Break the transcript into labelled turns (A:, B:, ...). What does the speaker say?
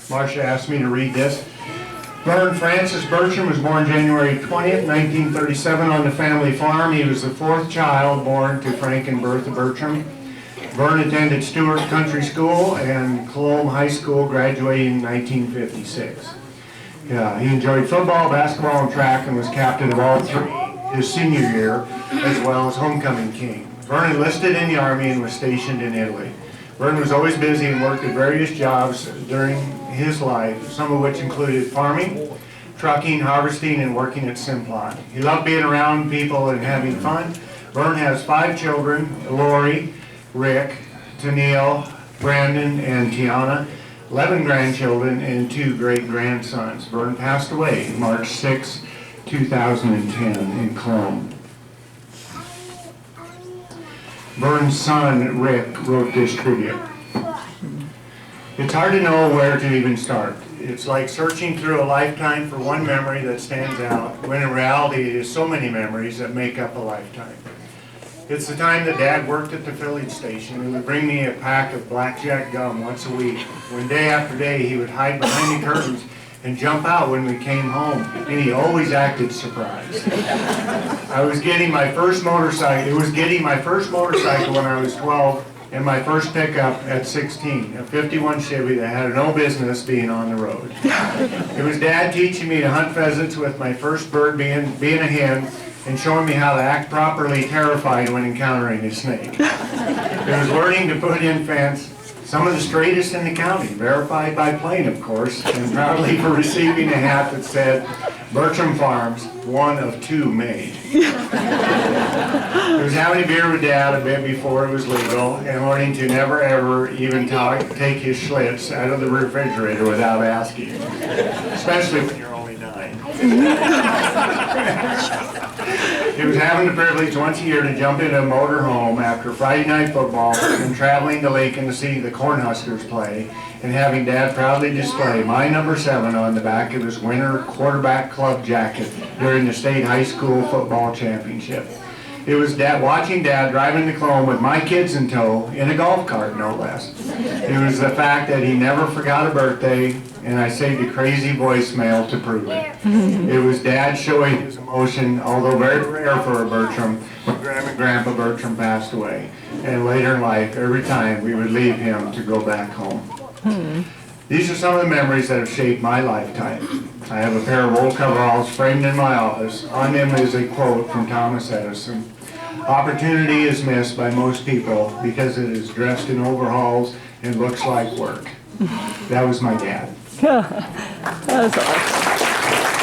A: Marcia asked me to read this. Vern Francis Bertram was born January 20th, 1937 on the family farm. He was the fourth child born to Frank and Bertha Bertram. Vern attended Stewart Country School and Colome High School, graduating in 1956. He enjoyed football, basketball, and track, and was captain of all three his senior year, as well as homecoming king. Vern enlisted in the Army and was stationed in Italy. Vern was always busy and worked at various jobs during his life, some of which included farming, trucking, harvesting, and working at Simplot. He loved being around people and having fun. Vern has 5 children: Lori, Rick, Tennille, Brandon, and Tiana, 11 grandchildren, and 2 great-grandsons. Vern passed away March 6, 2010 in Colome. Vern's son, Rick, wrote this tribute. It's hard to know where to even start. It's like searching through a lifetime for one memory that stands out, when in reality it is so many memories that make up a lifetime. It's the time that Dad worked at the filling station. He would bring me a pack of blackjack gum once a week. When day after day he would hide behind the curtains and jump out when we came home, and he always acted surprised. I was getting my first motorcycle. It was getting my first motorcycle when I was 12, and my first pickup at 16, a 51 Chevy that had no business being on the road. It was Dad teaching me to hunt pheasants, with my first bird being a hen, and showing me how to act properly terrified when encountering a snake. It was learning to put in fence, some of the straightest in the county, verified by plane, of course, and proudly for receiving a hat that said, Bertram Farms, one of 2 made. It was having a beer with Dad a bit before it was legal, and learning to never ever even take his Schlitz out of the refrigerator without asking, especially when you're only 9. It was having the privilege once a year to jump into a motor home after Friday night football and traveling to Lincoln to see the Cornhuskers play, and having Dad proudly display my number 7 on the back of his winter quarterback club jacket during the state high school football championship. It was watching Dad driving to Colome with my kids in tow, in a golf cart no less. It was the fact that he never forgot a birthday, and I saved a crazy voicemail to prove it. It was Dad showing his emotion, although very rare for a Bertram, when Grandma and Grandpa Bertram passed away. And later in life, every time we would leave him to go back home. These are some of the memories that have shaped my lifetime. I have a pair of old coveralls framed in my office. On them is a quote from Thomas Edison. Opportunity is missed by most people because it is dressed in overalls and looks like work. That was my dad.
B: That was awesome.